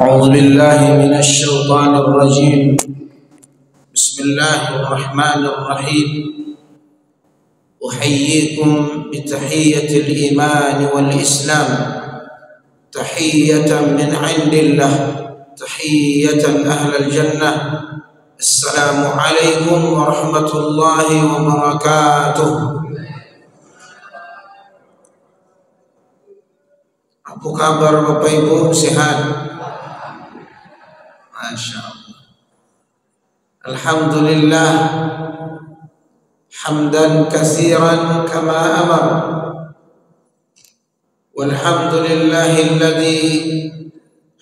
أعوذ بالله من الشيطان الرجيم. بسم الله الرحمن الرحيم. أحييكم بتحية الإيمان والإسلام، تحية من عند الله، تحية أهل الجنة. السلام عليكم ورحمة الله وبركاته. Apa kabar Bapak Ibu, sehat? Masya Allah. Alhamdulillah, hamdan katsiran kama amar. Walhamdulillahilladzi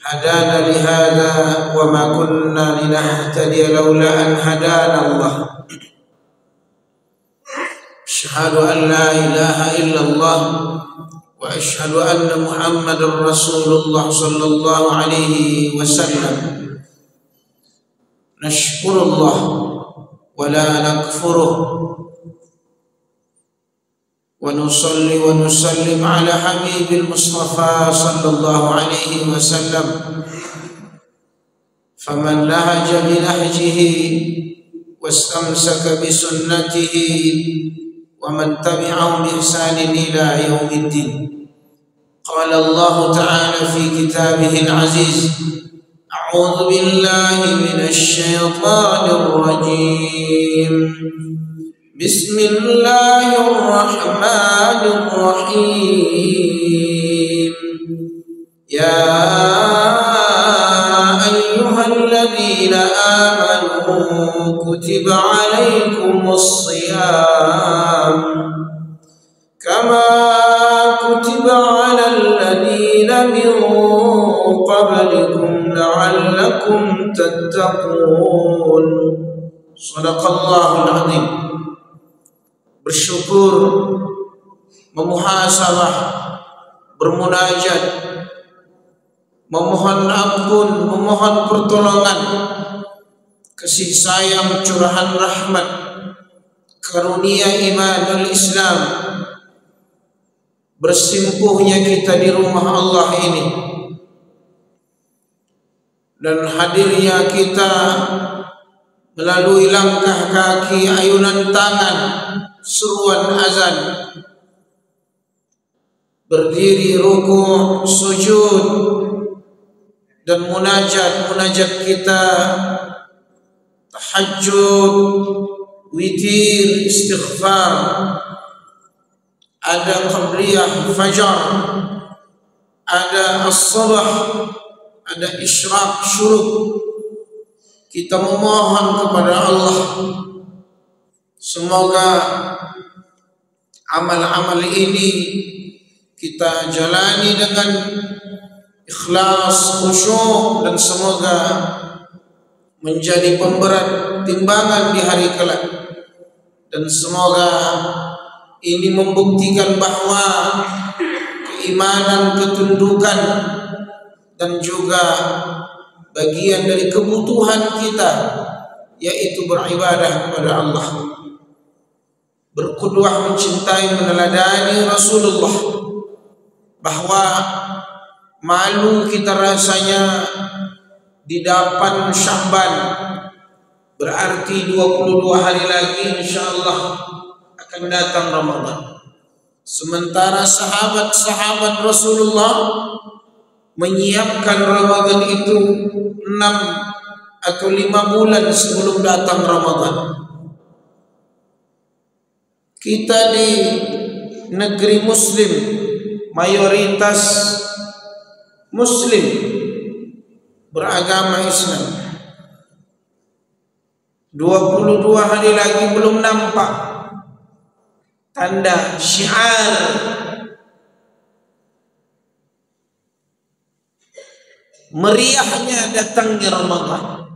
hadana lihada wa ma kunna linahtadiya laula an hadana Allah. Asyhadu an la ilaha illallah wa asyhadu anna Muhammadar Rasulullah sallallahu alaihi wasallam. Nashkurullah wa la nakfuruh wa nusalli wa nusallim ala habibil Mustafa sallallahu alaihi wasallam. Faman lahaja binahjihi wastamsaka bisunnatihi ومن تبعهم بإحسان إلى يوم الدين. قال الله تعالى في كتابه العزيز: أعوذ بالله من الشيطان الرجيم. بسم الله الرحمن الرحيم. يا أيها الذين آمنوا كتب عليكم الصيام كما كتب على الذين من قبلكم لعلكم تتقون. صدق الله العظيم. Bersyukur, memuhasabah, bermunajat, memohon ampun, memohon pertolongan, kasih sayang, curahan rahmat, karunia iman dan Islam, bersimpuhnya kita di rumah Allah ini dan hadirnya kita melalui langkah kaki, ayunan tangan, seruan azan, berdiri, ruku', sujud dan munajat kita, tahajud, witir, istighfar, ada qabliyah fajar, ada as-sabah, ada isyraq syuruk. Kita memohon kepada Allah semoga amal-amal ini kita jalani dengan ikhlas, khusyuk, dan semoga menjadi pemberat timbangan di hari kelak, dan semoga ini membuktikan bahwa keimanan, ketundukan, dan juga bagian dari kebutuhan kita, yaitu beribadah kepada Allah, berqudwah, mencintai, meneladani Rasulullah, bahwa malu kita rasanya di 8 Sya'ban, berarti 22 hari lagi insyaallah akan datang Ramadan. Sementara sahabat-sahabat Rasulullah menyiapkan Ramadan itu 6 atau 5 bulan sebelum datang Ramadan. Kita di negeri muslim, mayoritas muslim, beragama Islam, 22 hari lagi belum nampak tanda syiar meriahnya datangnya Ramadan.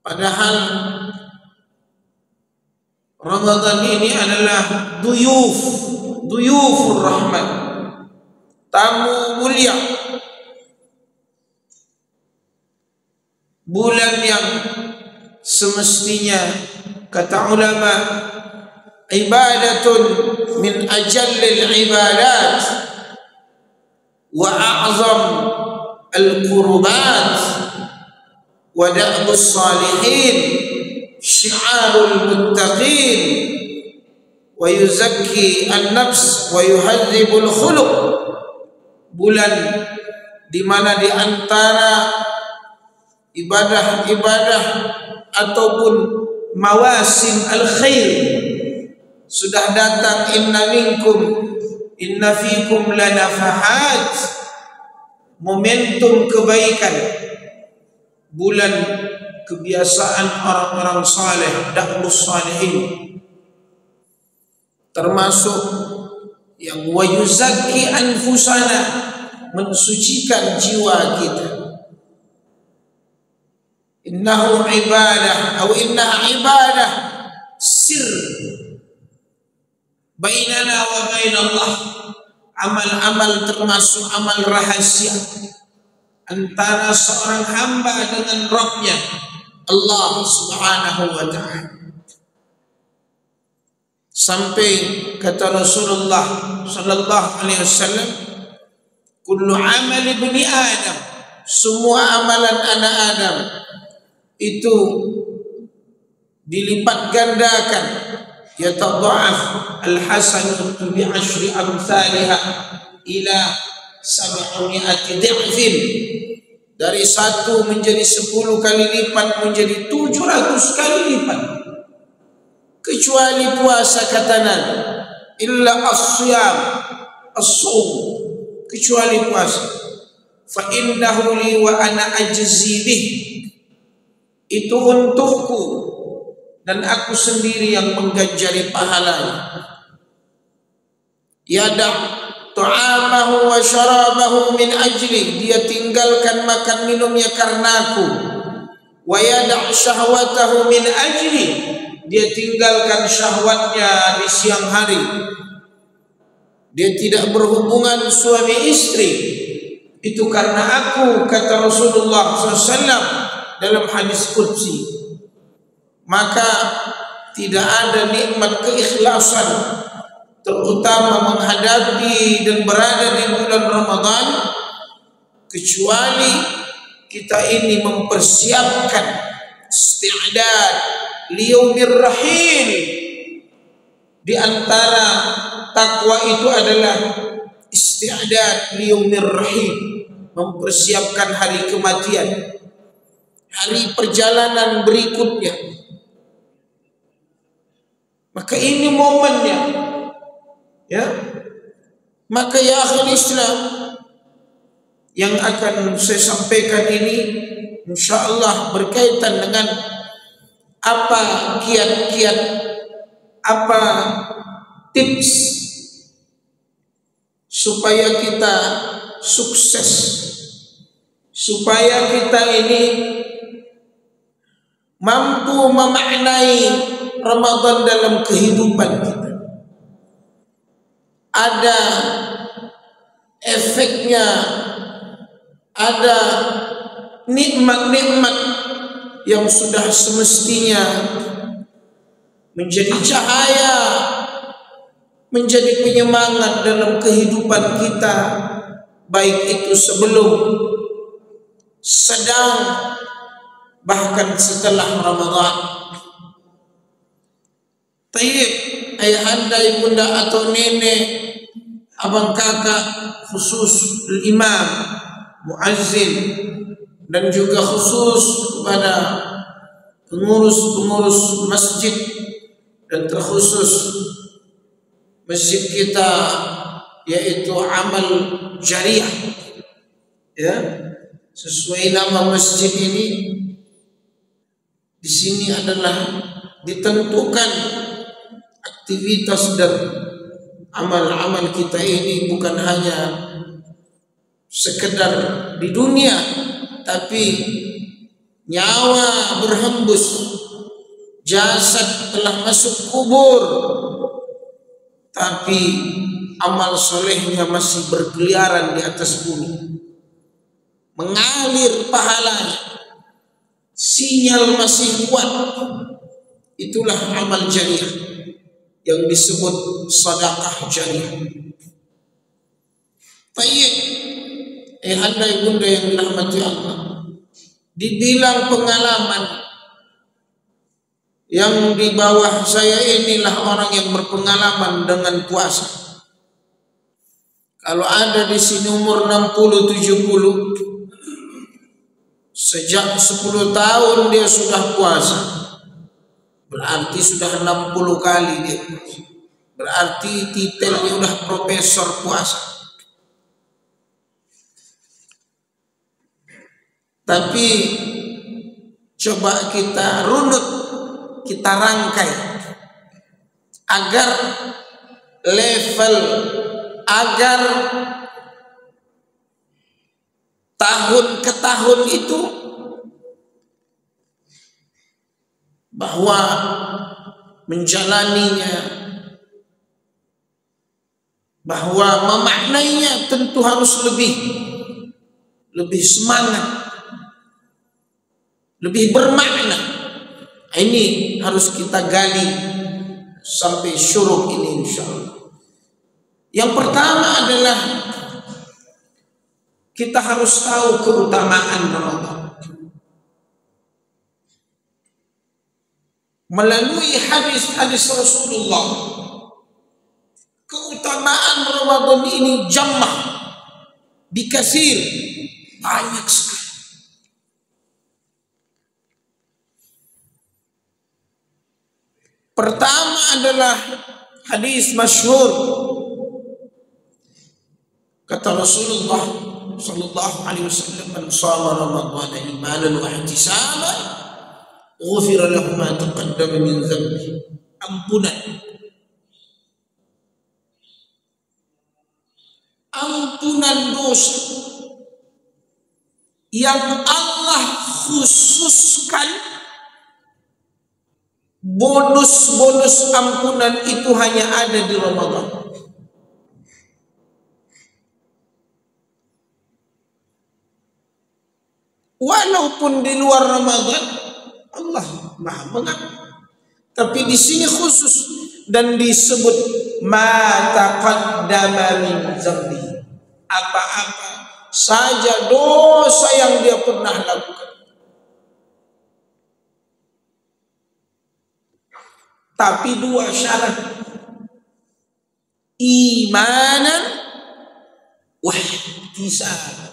Padahal Ramadan ini adalah duyufur rahmat, tamu mulia, bulan yang semestinya kata ulama ibadatun min ajallil ibadat wa a'zam al-qurbat wa da'bus salihin syi'arul muttaqin wa yuzakki an-nafs wa yuhadzibul khuluq. Bulan di mana di antara ibadah-ibadah ataupun mawasim al-khair sudah datang, inna fikum lanafahat, momentum kebaikan, bulan kebiasaan orang-orang saleh, da'bus salihin, termasuk yang wa yuzakki anfusana, mensucikan jiwa kita. Innahu ibadah atau innaha ibadah sir bainana wa bainallah, amal-amal termasuk amal rahasia antara seorang hamba dengan Rabbnya Allah Subhanahu wa ta'ala. Sampai kata Rasulullah sallallahu alaihi wasallam, kullu amal ibni Adam, semua amalan anak Adam itu dilipat gandakan, yatadha'af al-hasanatu bi 'ashri amsalha ila 700 dhi'fin, dari 1 menjadi 10 kali lipat menjadi 700 kali lipat, kecuali puasa kata Nabi, illa as-siyam, as-sum, kecuali puasa, fa innahu li wa ana ajzi bih, itu untukku dan aku sendiri yang mengganjari pahalanya. Yada' ta'amahu wa syarabahu min ajli, dia tinggalkan makan minumnya karenaku. Wa yada' syahwatahu min ajli, dia tinggalkan syahwatnya di siang hari. Dia tidak berhubungan suami istri, itu karena aku, kata Rasulullah SAW dalam hadis qudsi. Maka tidak ada nikmat keikhlasan, terutama menghadapi dan berada di bulan Ramadan, kecuali kita ini mempersiapkan isti'dad liyaumir rahil. Di antara takwa itu adalah isti'dad liyaumir rahil, mempersiapkan hari kematian, hari perjalanan berikutnya. Maka ini momennya, ya. Maka ya akhul Islam, yang akan saya sampaikan ini insyaallah berkaitan dengan apa kiat-kiat, apa tips supaya kita sukses, supaya kita ini mampu memaknai Ramadan dalam kehidupan kita. Ada efeknya, ada nikmat-nikmat yang sudah semestinya menjadi cahaya, menjadi penyemangat dalam kehidupan kita, baik itu sebelum, sedang, bahkan setelah Ramadan. Tayyib, ayahanda, ibunda atau nenek, abang kakak, khusus imam, muazzin, dan juga khusus kepada pengurus-pengurus masjid, dan terkhusus masjid kita yaitu amal jariah, ya, sesuai nama masjid ini. Di sini adalah ditentukan aktivitas dan amal-amal kita ini bukan hanya sekedar di dunia, tapi nyawa berhembus, jasad telah masuk kubur, tapi amal solehnya masih berkeliaran di atas bumi, mengalir pahalanya, sinyal masih kuat. Itulah amal jariah yang disebut sedekah jariah. Baik, Andai bunda yang dirahmati Allah, dibilang pengalaman, yang di bawah saya inilah orang yang berpengalaman dengan puasa. Kalau ada di sini umur 60, 70, sejak 10 tahun dia sudah puasa, berarti sudah 60 kali dia puasa. Berarti titelnya udah profesor puasa. Tapi coba kita runut, kita rangkai agar level, agar tahun ke tahun itu bahwa menjalaninya, bahwa memaknainya tentu harus lebih semangat, lebih bermakna. Ini harus kita gali sampai syuruk ini insyaallah. Yang pertama adalah kita harus tahu keutamaan Ramadan. Melalui hadis-hadis Rasulullah, keutamaan Ramadan ini jammah, dikasir, banyak sekali. Pertama adalah hadis masyhur, kata Rasulullah sallallahu alaihi wasallam, "Man shama Ramadhana imanan wa ihtisaban, ghufira lahu ma taqaddama min dhanbi." Ampunan, ampunan dosa yang Allah khususkan. Bonus-bonus ampunan itu hanya ada di Ramadan. Walaupun di luar Ramadan Allah Maha mengampuni, tapi di sini khusus dan disebut ma taqaddama min dzambi, apa-apa saja dosa yang dia pernah lakukan. Tapi dua syarat, imanan wa ihtisaban.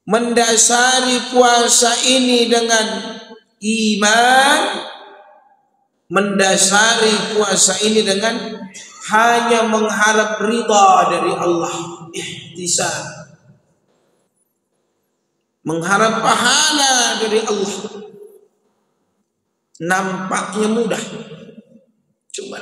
Mendasari puasa ini dengan iman, mendasari puasa ini dengan hanya mengharap ridha dari Allah, ihtisab, mengharap pahala dari Allah. Nampaknya mudah, coba.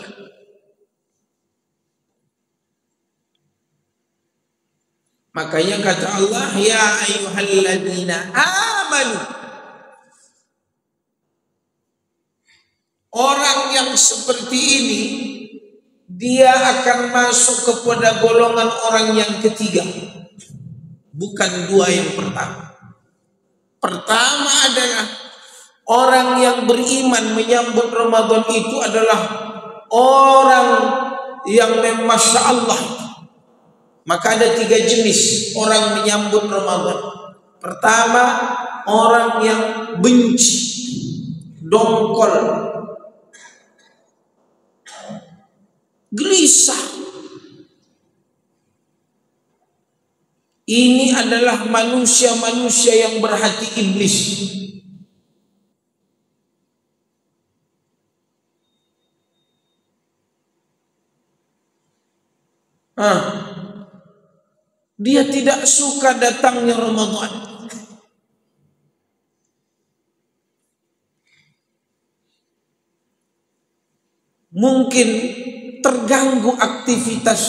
Makanya kata Allah, ya ayyuhalladzina amanu. Orang yang seperti ini dia akan masuk kepada golongan orang yang ketiga, bukan dua yang pertama. Pertama adalah orang yang beriman menyambut Ramadan itu adalah orang yang Masya Allah. Maka ada tiga jenis orang menyambut Ramadan. Pertama, orang yang benci, dongkol, gelisah. Ini adalah manusia-manusia yang berhati iblis. Dia tidak suka datangnya Ramadan. Mungkin terganggu aktivitas,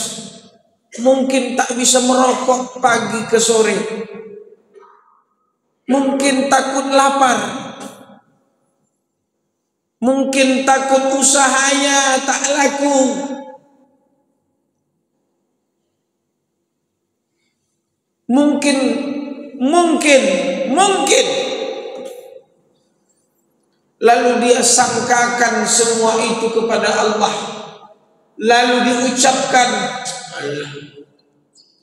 mungkin tak bisa merokok pagi ke sore, mungkin takut lapar, mungkin takut usahanya tak laku, mungkin lalu dia sangkakan semua itu kepada Allah, lalu diucapkan, Allah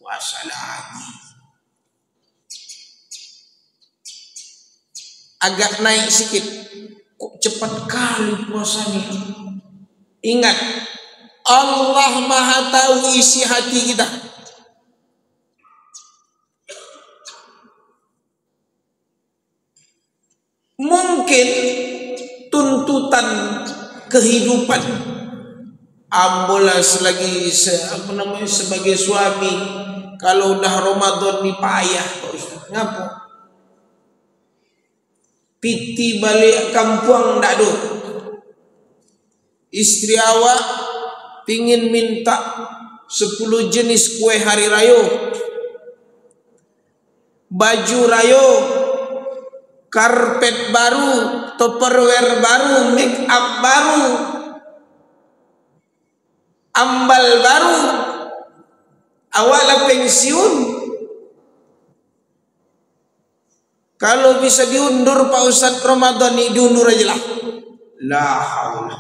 puasa lagi. Agak naik sedikit, kok cepat kali puasanya. Ingat, Allah Maha tahu isi hati kita. Mungkin tuntutan kehidupan ambulas lagi sebagai suami, kalau udah Ramadan ni payah, ngapa? Piti balik kampung ndak do. Istri awak pingin minta 10 jenis kue hari raya, baju raya, karpet baru, tupperware baru, make up baru, ambal baru. Awak lah pensiun. Kalau bisa diundur Pak Ustadz Ramadan ini, diundur aja lah. La haula.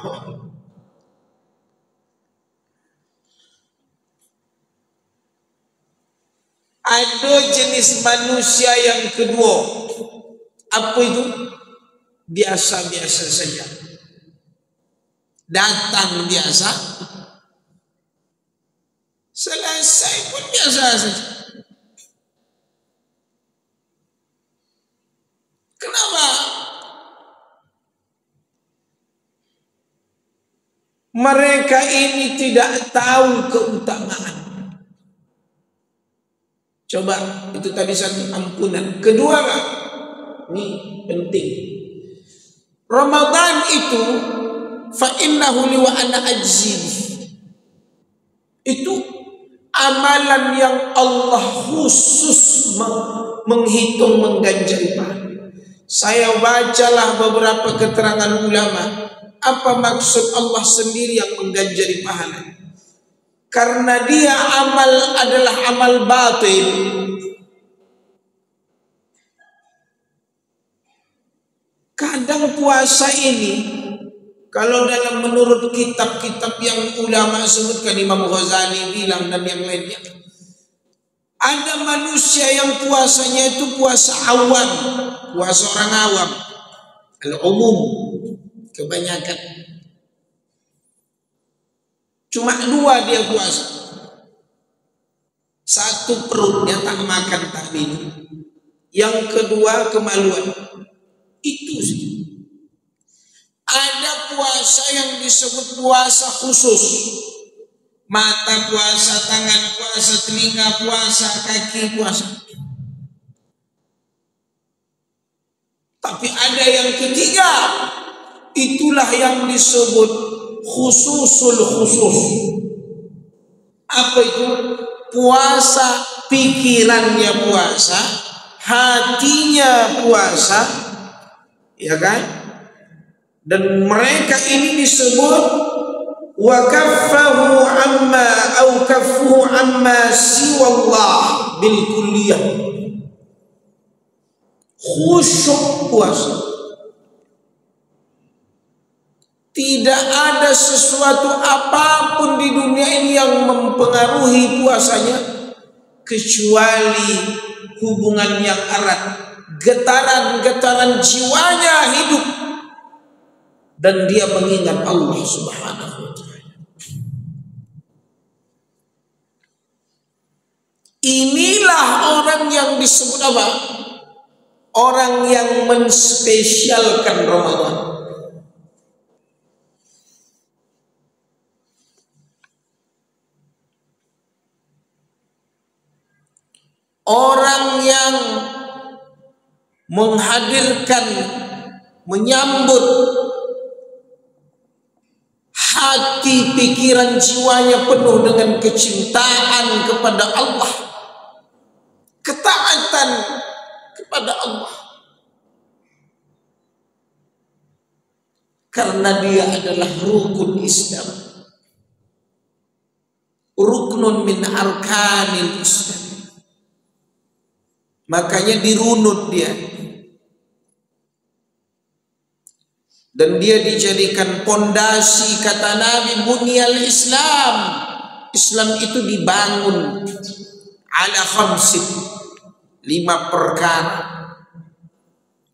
Ada jenis manusia yang kedua. Apa itu? Biasa-biasa saja. Datang biasa, selesai pun biasa saja. Kenapa? Mereka ini tidak tahu keutamaan. Coba, itu tadi satu, ampunan. Kedua, ini penting. Ramadan itu fa innahu li wa ana ajzi. Itu amalan yang Allah khusus menghitung, mengganjari pahala. Saya bacalah beberapa keterangan ulama. Apa maksud Allah sendiri yang mengganjari pahala? Karena dia amal adalah amal batin. Kadang puasa ini, kalau dalam menurut kitab-kitab yang ulama sebutkan, Imam Ghazali bilang dan yang lainnya, ada manusia yang puasanya itu puasa awam, puasa orang awam, al-umum, kebanyakan. Cuma 2 dia puasa. Satu, perutnya tak makan tak minum. Yang kedua, kemaluan. Itu sih. Ada puasa yang disebut puasa khusus. Mata puasa, tangan puasa, telinga puasa, kaki puasa. Tapi ada yang ketiga, itulah yang disebut khususul khusus. Apa itu? Puasa pikirannya puasa, hatinya puasa, ya kan? Dan mereka ini disebut wa kaffahu amma au kaffuhu amma siwallah bil kulliyah. Khusyuk puasa. Tidak ada sesuatu apapun di dunia ini yang mempengaruhi puasanya kecuali hubungan yang erat, getaran-getaran jiwanya hidup dan dia mengingat Allah Subhanahu wa taala. Inilah orang yang disebut apa? Orang yang menspesialkan Ramadan. Orang yang menghadirkan, menyambut hati, pikiran, jiwanya penuh dengan kecintaan kepada Allah, ketaatan kepada Allah, karena dia adalah rukun Islam, ruknun min arkanil Islam. Makanya dirunut dia. Dan dia dijadikan pondasi, kata Nabi, bunyal Islam. Islam itu dibangun ala khamsin, 5 perkara.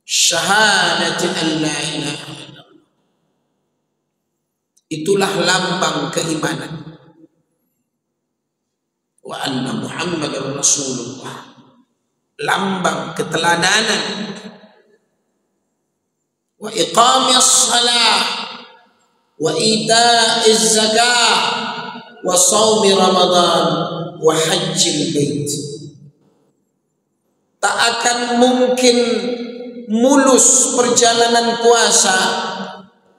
Syahadati an la ilaha illallah, itulah lambang keimanan. Wa anna Muhammadar Rasulullah, lambang keteladanan. Wa iqamis salah, wa ita'iz zakah, wa shaumi Ramadan, wa hajjil bait. Tak akan mungkin mulus perjalanan puasa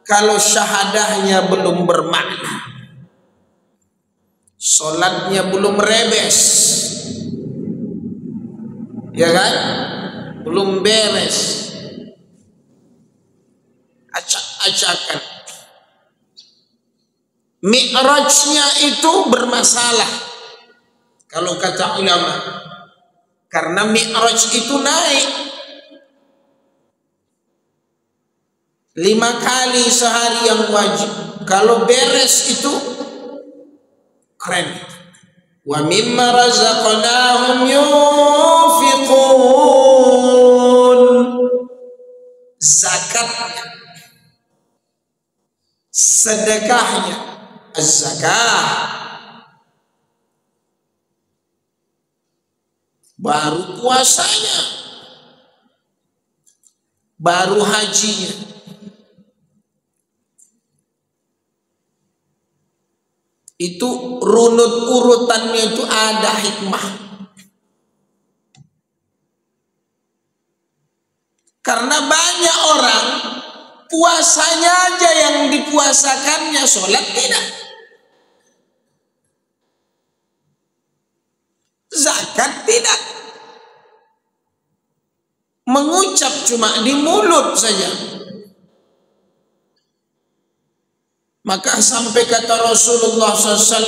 kalau syahadahnya belum bermakna, sholatnya belum rebes, ya kan, belum beres, acak-acakan. Mi'rajnya itu bermasalah kalau kata ulama, karena mi'raj itu naik 5 kali sehari yang wajib. Kalau beres itu keren. Wa mimma razaqnahum yunfiqun, zakatnya, sedekahnya, az-zakah. Baru puasanya, baru hajinya. Itu runut urutannya itu ada hikmah. Karena banyak orang puasanya aja yang dipuasakannya, sholat tidak, zakat tidak, mengucap cuma di mulut saja. Maka sampai kata Rasulullah SAW,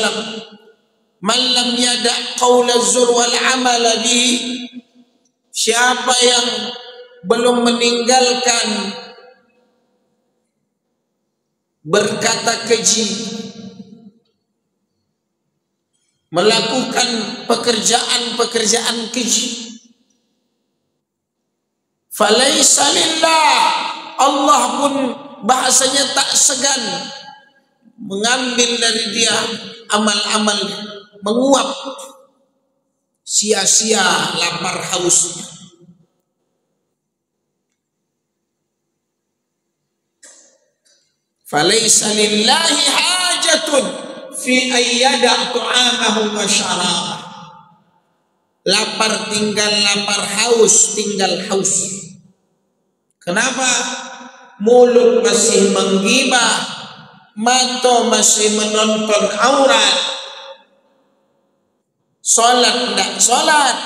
man lam yada' qawla zur wal amala bihi, siapa yang belum meninggalkan berkata keji, melakukan pekerjaan-pekerjaan keji, falaysa lillah, Allah pun bahasanya tak segan mengambil dari dia amal-amal, menguap sia-sia lapar hausnya. Falaysa lillahi hajatun fi ayyada' tu'amahu wa syarabah. Lapar tinggal lapar, haus tinggal haus. Kenapa? Mulut masih menggibah, mata masih menonton aurat, sholat tidak sholat,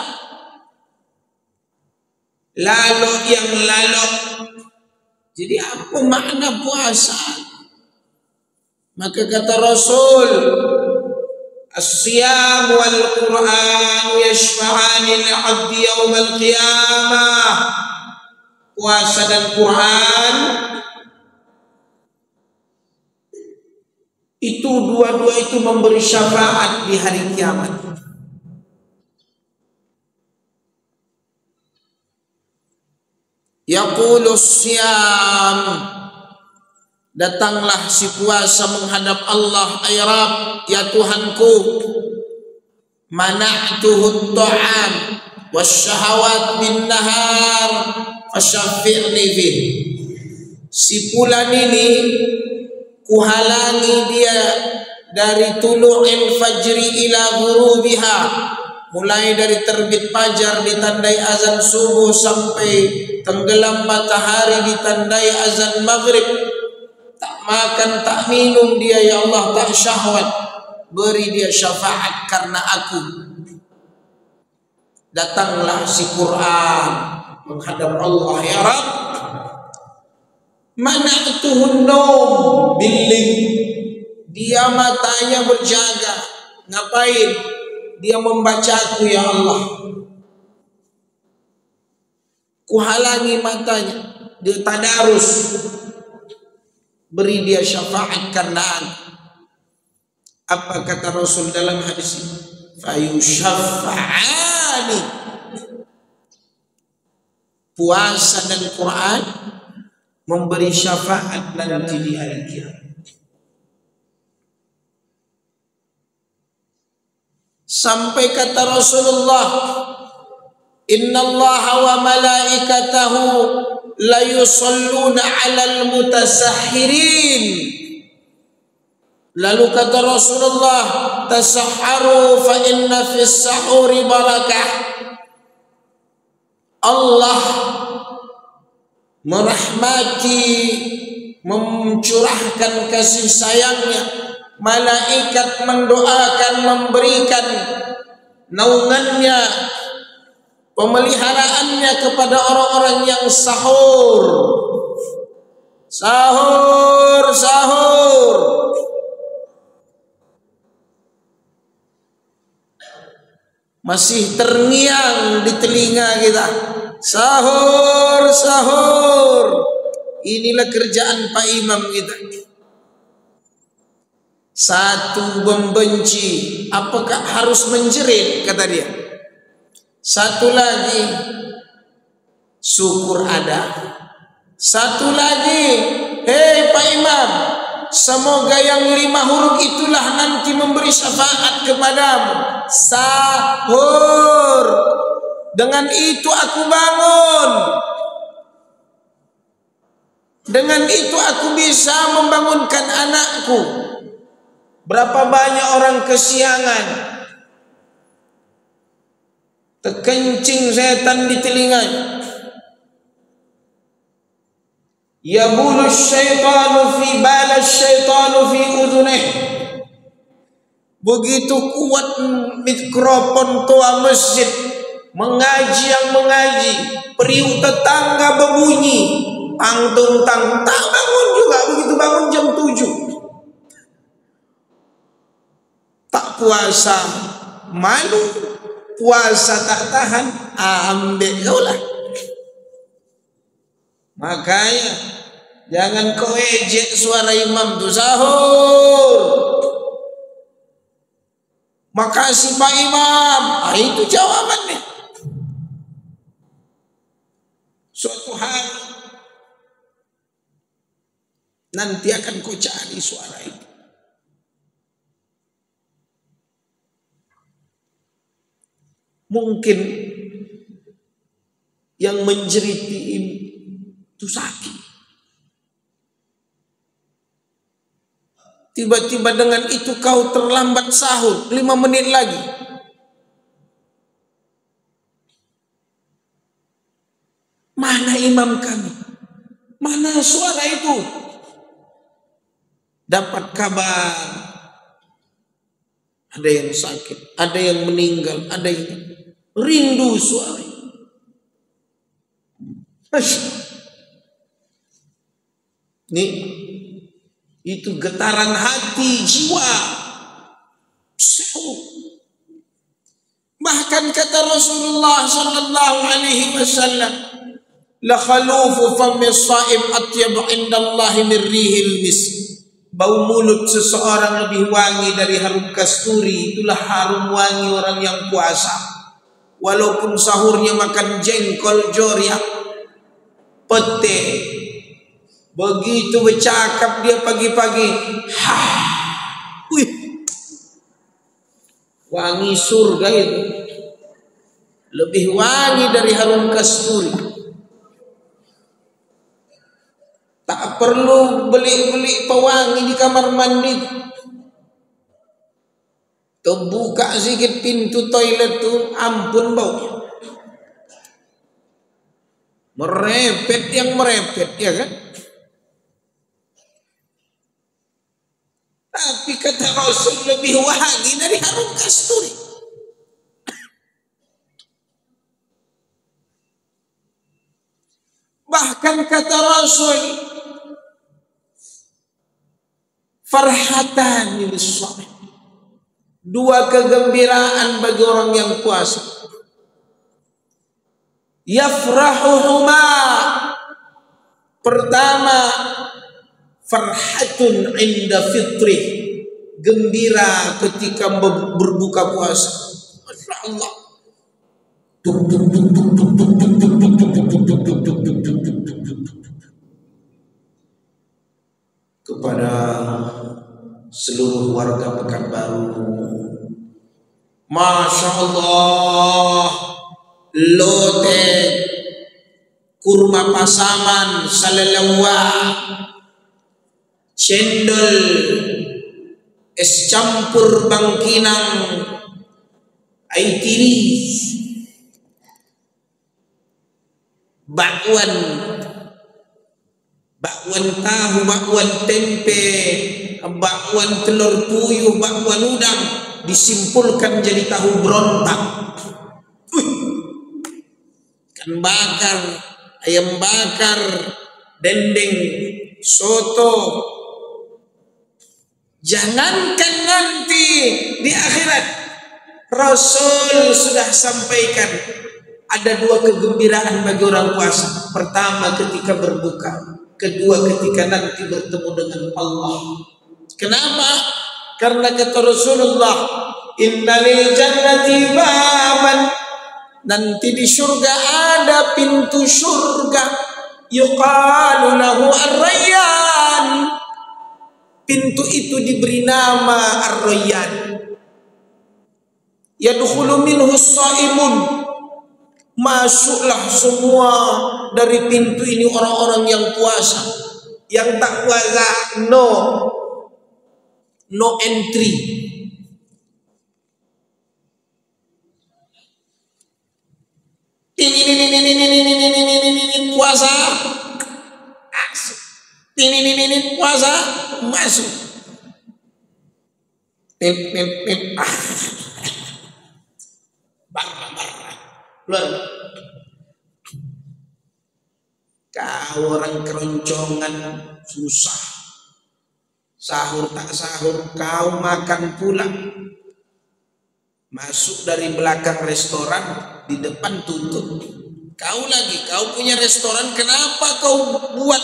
lalu yang lalu. Jadi apa makna puasa? Maka kata Rasul, as-siyam wal Qur'an yashfa'ani li'abdi yawmal qiyamah. Puasa dan Quran itu dua-dua itu memberi syafaat di hari kiamat. Yaqulu siyam, datanglah si puasa menghadap Allah, ay Rabb, ya Tuhanku, mana'tuhu ta'am wasyahawat bin nahar fasyaffi'ni fih. Si fulan ini kuhalangi dia dari tulu'il fajri ila ghurubiha, mulai dari terbit fajar ditandai azan subuh sampai tenggelam matahari ditandai azan maghrib. Tak makan tak minum dia ya Allah, tak syahwat, beri dia syafaat karena aku. Datanglah si Quran menghadap Allah, ya Rabb, mana'tuhun naum bil-lail, dia matanya berjaga, ngapain? Dia membacaku ya Allah. Kuhalangi matanya, dia tadarus, beri dia syafaat karena aku. Apa kata Rasul dalam hadis ini? fayusyafa'ani. Puasa dan Quran memberi syafaat nanti di hari kiamat. Sampai kata Rasulullah, innallaha wa malaikatahu la yusalluna 'alal mutasahhirin. Lalu kata Rasulullah, tasahharu fa inna fis sahuri barakah. Allah merahmati, mencurahkan kasih sayangnya, malaikat mendoakan, memberikan naungannya, pemeliharaannya kepada orang-orang yang sahur. Sahur, sahur. Masih terngiang di telinga kita. Sahur, sahur. Inilah kerjaan Pak Imam kita. Satu, membenci. Apakah harus menjerit, kata dia. Satu lagi, syukur ada. Satu lagi, hei Pak Imam, semoga yang 5 huruf itulah nanti memberi syafaat kepadamu. Sahur. Dengan itu aku bangun. Dengan itu aku bisa membangunkan anakku. Berapa banyak orang kesiangan, terkencing setan di telinganya. Yabulu syaitanu fi bala syaitanu fi udhunih. Begitu kuat mikrofon tua masjid mengaji yang mengaji, periuk tetangga berbunyi, tang-tung tang, tak bangun juga. Begitu bangun jam 7. Tak puasa, malu. Puasa tak tahan, ambil kau lah. Makanya jangan kau ejek suara imam tu. Sahur. Makasih Pak Imam. Itu jawabannya. Suatu hari nanti akan kau cari suara itu. Mungkin yang menjerit itu sakit. Tiba-tiba dengan itu kau terlambat sahur 5 menit lagi. Mana imam kami? Mana suara itu? Dapat kabar. Ada yang sakit, ada yang meninggal, ada yang rindu suara. Nih, itu getaran hati, jiwa. Bahkan kata Rasulullah sallallahu alaihi wasallam, la khalufu fami shaim atyab indallahi min rihil misk. Bau mulut seseorang lebih wangi dari harum kasturi. Itulah harum wangi orang yang puasa. Walaupun sahurnya makan jengkol, joria, pete, begitu bercakap dia pagi-pagi, wih, wangi surga itu. Lebih wangi dari harum kasturi. Tak perlu beli-beli pewangi di kamar mandi. Terbuka sedikit pintu toilet tuh, ampun baunya. Merepet yang merepet, ya kan? Tapi kata Rasul lebih wangi dari harum kasturi. Bahkan kata Rasul, farhatan lis-shaim. 2 kegembiraan bagi orang yang puasa. Yafrahuhuma. Pertama, farhatun inda fitrih. gembira ketika berbuka puasa. Masya Allah. Kepada seluruh warga Pekanbaru, Masya Allah, lote, kurma pasaman, salalawa, cendol, es campur bangkinang, air tiris, bakwan tahu, bakwan tempe, bakwan telur puyuh, bakwan udang disimpulkan jadi tahu berontak, ikan bakar, ayam bakar, dendeng, soto. Jangankan nanti di akhirat, Rasul sudah sampaikan ada dua kegembiraan bagi orang puasa. Pertama ketika berbuka, kedua ketika nanti bertemu dengan Allah. Kenapa? Karena kata Rasulullah, innalil jannati baban, nanti di surga ada pintu surga, yuqalu lahu ar-rayyan, pintu itu diberi nama ar-rayyan, yadkhulu minhu as-shaimun, masuklah semua dari pintu ini orang-orang yang puasa. Yang tak puasa no entry. Ini puasa masuk. Ini puasa masuk. Keluar. Kau orang keroncongan susah, sahur tak sahur, kau makan pula. Masuk dari belakang restoran, di depan tutup. Kau lagi, kau punya restoran, kenapa kau buat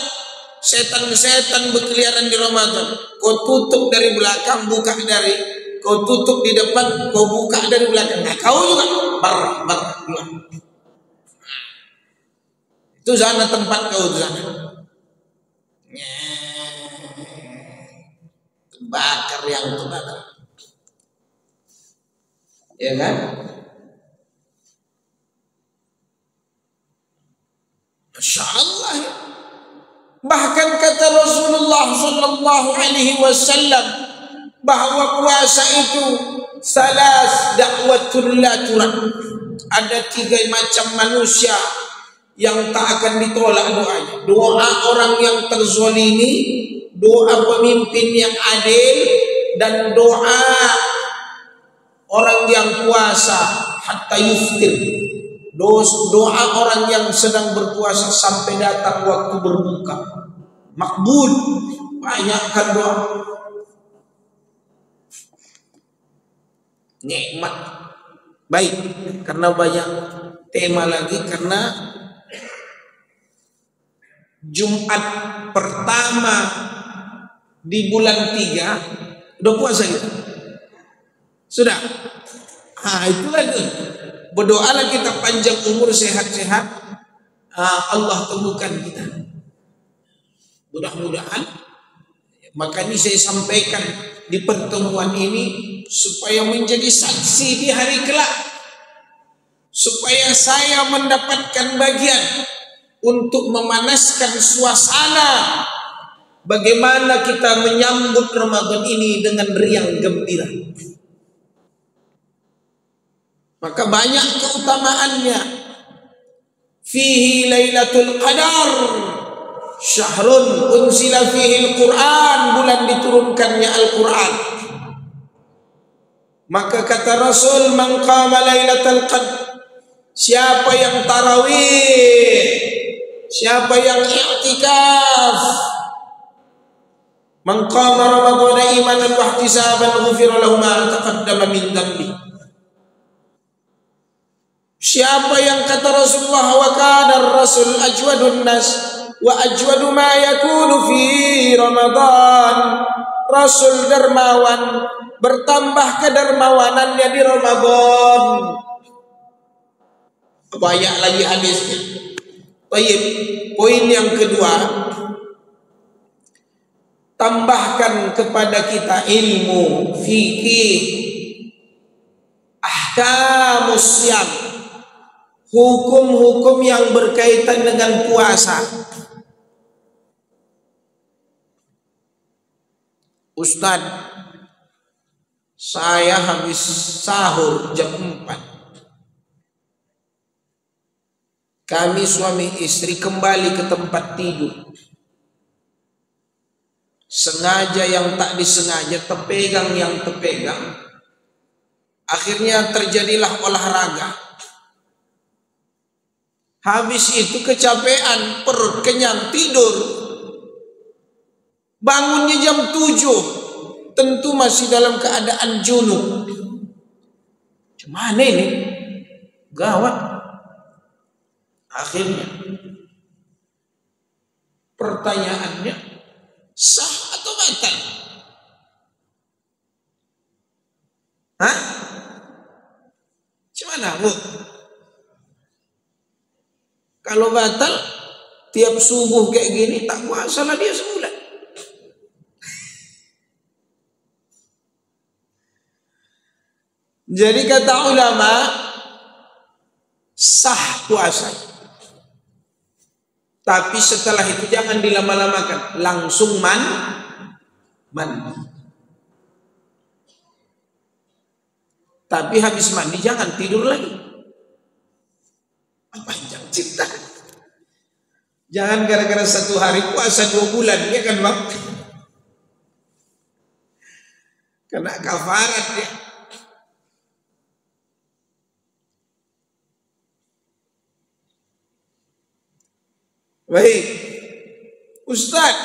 setan-setan berkeliaran di Ramadan? Kau tutup dari belakang, buka dari, kau tutup di depan, kau buka dari belakang. Nah, kau juga bar. Itu sana tempat kau di sana. Bakar yang terbakar. Ya kan? Masya Allah. Bahkan kata Rasulullah sallallahu alaihi wasallam bahwa puasa itu salas da'watul la turad. Ada 3 macam manusia yang tak akan ditolak doanya. Doa orang yang terzolimi, doa pemimpin yang adil, dan doa orang yang puasa hatta yuftir. Doa orang yang sedang berpuasa sampai datang waktu berbuka. Makbul. Banyakkan doa. Nikmat. Baik, karena banyak tema lagi, karena Jumat pertama di bulan 3 udah puasa gitu. Sudah. Itulah itu. Berdoalah kita panjang umur, sehat-sehat. Allah temukan kita. Mudah-mudahan. Maka ini saya sampaikan di pertemuan ini supaya menjadi saksi di hari kelak. Supaya saya mendapatkan bagian untuk memanaskan suasana. Bagaimana kita menyambut Ramadan ini dengan riang gembira. Maka banyak keutamaannya. Fihi Lailatul Qadar, syahrun unzila fihi Al-Quran, bulan diturunkannya Al-Quran. Maka kata Rasul, man qama Lailatul Qadar, siapa yang tarawih, siapa yang i'tikaf, man qama Ramadhana imanan wa ihtisaban ghufira lahu ma taqaddama min dhanbi. Siapa yang kata Rasulullah wa kana Rasul ajwadun nas, wa ajwadu ma yakunu fi Ramadan. Rasul dermawan, bertambah kedermawanannya di Ramadan. Banyak lagi hadisnya. Baik, poin yang kedua, tambahkan kepada kita ilmu fikih, ahkamus syam, hukum-hukum yang berkaitan dengan puasa. Ustaz, saya habis sahur jam 4. Kami suami istri kembali ke tempat tidur. Sengaja yang tak disengaja, terpegang yang terpegang. Akhirnya terjadilah olahraga. Habis itu kecapean, perut kenyang, tidur. Bangunnya jam 7. Tentu masih dalam keadaan junub. Gimana ini? Gawat. Akhirnya pertanyaannya, sah atau batal? Hah? Gimana, Bu? Kalau batal, tiap subuh kayak gini tak puasa lah dia sebulan. Jadi kata ulama, sah puasa. Tapi setelah itu jangan dilama-lamakan, langsung mandi. Tapi habis mandi jangan tidur lagi. Panjang cerita. Jangan gara-gara 1 hari puasa 2 bulan, ya kan Bang? Kena kafarat ya. Baik, Ustaz,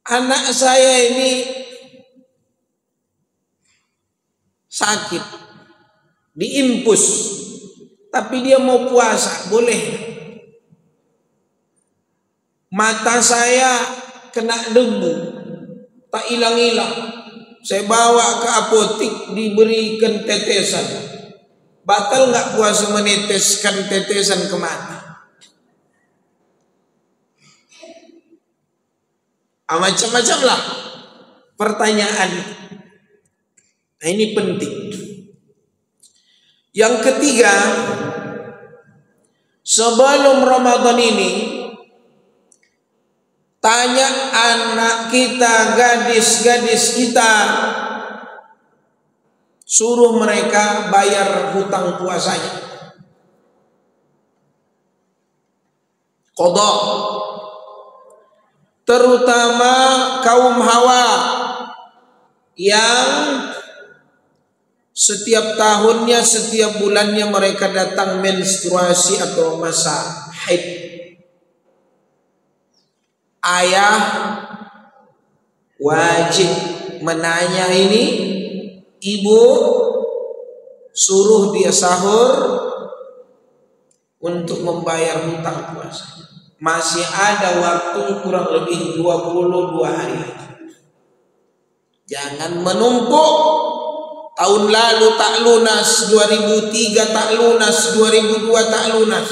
anak saya ini sakit, diinfus, tapi dia mau puasa, boleh? Mata saya kena debu, tak hilang-hilang. Saya bawa ke apotik, diberikan tetesan. Batal nggak puasa meneteskan tetesan ke mata? Macam-macam lah pertanyaan. Nah, ini penting. Yang ketiga, sebelum Ramadan ini, tanya anak kita, gadis-gadis kita, suruh mereka bayar hutang puasanya. Qadha. Terutama kaum hawa yang setiap tahunnya, setiap bulannya mereka datang menstruasi atau masa haid. Ayah wajib menanya ini, ibu suruh dia sahur untuk membayar hutang puasa. Masih ada waktu kurang lebih 22 hari lagi. Jangan menumpuk. Tahun lalu tak lunas, 2003 tak lunas, 2002 tak lunas.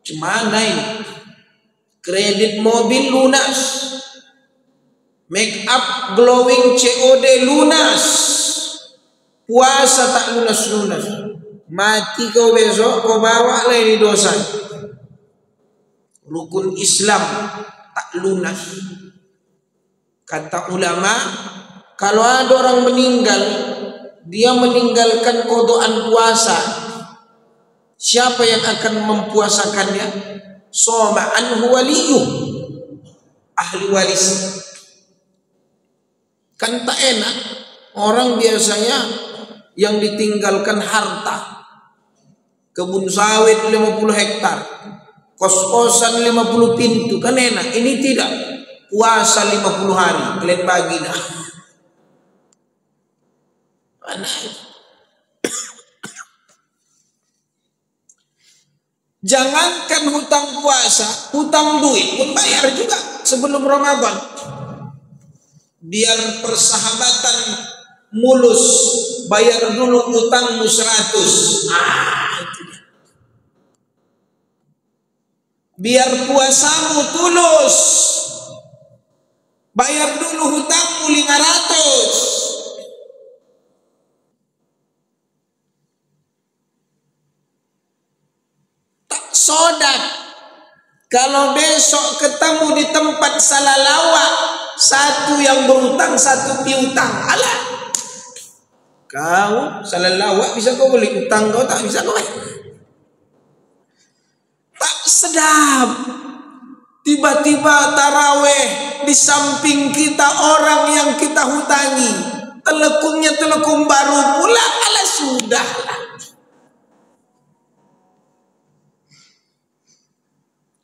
Gimana ini? Kredit mobil lunas, make up glowing COD lunas, puasa tak lunas-lunas. Mati kau besok, kau bawa lah ini dosa. Rukun Islam tak lunas. Kata ulama, kalau ada orang meninggal, dia meninggalkan qadaan puasa, siapa yang akan mempuasakannya? Shoma anhu waliyuh, ahli waris. Kan tak enak. Orang biasanya yang ditinggalkan harta, kebun sawit 50 hektar, kos-kosan 50 pintu, kan enak. Ini tidak. Puasa 50 hari, kalian bagi dah. Mana? Jangankan hutang puasa, hutang duit pun bayar juga sebelum Ramadan. Biar persahabatan mulus, bayar dulu hutangmu 100. Itu dia. Biar puasamu tulus, bayar dulu hutangmu 500. Sodak, kalau besok ketemu di tempat salah lawak, satu yang berutang, satu piutang. Alah, kau salah lawak bisa kau beli, utang kau tak bisa kau beli. Tak sedap. Tiba-tiba taraweh di samping kita orang yang kita hutangi, telekumnya telekum baru pula. Alah, sudah.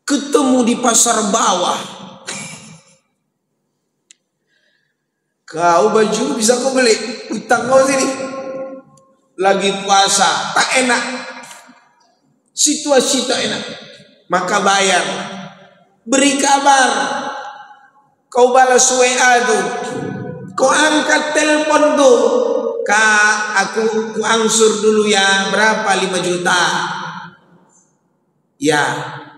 Ketemu di pasar bawah, kau baju bisa kau beli, utang kau sini. Lagi puasa tak enak, situasi tak enak, maka bayar. Beri kabar, kau balas WA tuh, kau angkat telepon tuh, Kak, aku angsur dulu ya, berapa 5 juta. Ya,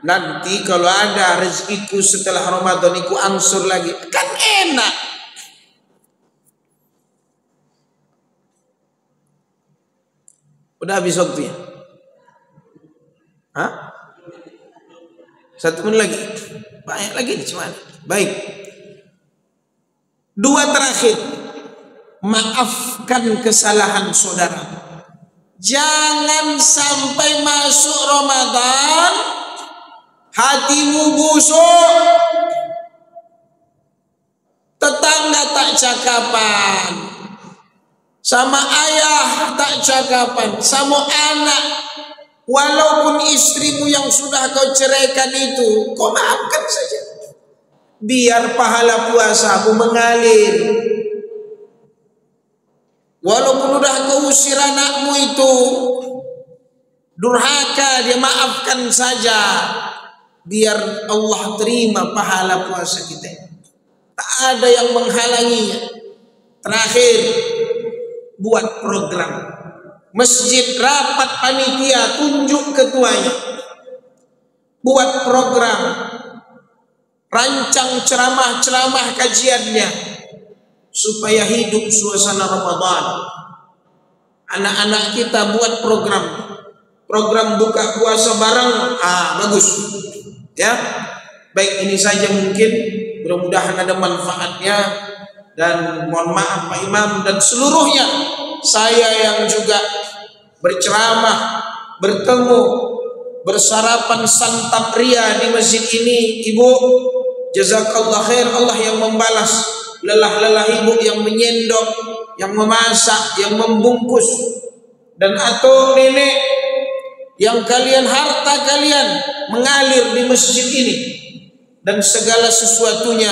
nanti kalau ada rezekiku setelah Ramadan aku angsur lagi. Kan enak. Udah habis waktunya. Hah? 1 menit lagi. Banyak lagi nih cuman. Baik. 2 terakhir. Maafkan kesalahan saudara. Jangan sampai masuk Ramadan hatimu busuk, tetangga tak cakapan, sama ayah tak cakapan, sama anak, walaupun istrimu yang sudah kau ceraikan itu, kau maafkan saja, biar pahala puasamu mengalir. Walaupun udah kau usir anakmu itu durhaka, dia maafkan saja, biar Allah terima pahala puasa kita. Tak ada yang menghalanginya. Terakhir, buat program masjid, rapat panitia, tunjuk ketuanya, buat program, rancang ceramah-ceramah kajiannya, supaya hidup suasana Ramadan. Anak-anak kita buat program buka puasa bareng, bagus ya. Baik, ini saja mungkin, mudah-mudahan ada manfaatnya. Dan mohon maaf Pak Imam dan seluruhnya, saya yang juga berceramah, bertemu, bersarapan santap ria di masjid ini. Ibu, jazakallah khair, Allah yang membalas lelah-lelah ibu yang menyendok, yang memasak, yang membungkus, dan atau nenek yang harta kalian mengalir di masjid ini. Dan segala sesuatunya,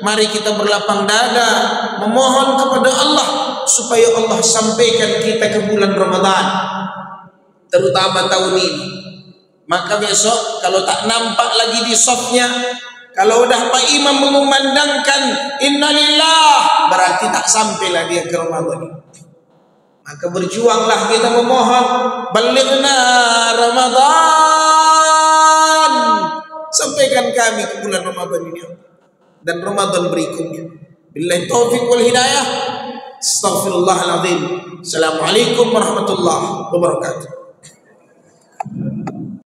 mari kita berlapang dada memohon kepada Allah supaya Allah sampaikan kita ke bulan Ramadan, terutama tahun ini. Maka besok kalau tak nampak lagi di sofnya, kalau udah Pak Imam mengumandangkan innalillah, berarti tak sampailah dia ke Ramadan. Maka berjuanglah kita memohon, balighna Ramadan, sampaikan kami ke bulan Ramadan ini dan Ramadan berikutnya. Billahi taufiq wal hidayah. Astaghfirullahaladzim. Assalamualaikum warahmatullahi wabarakatuh.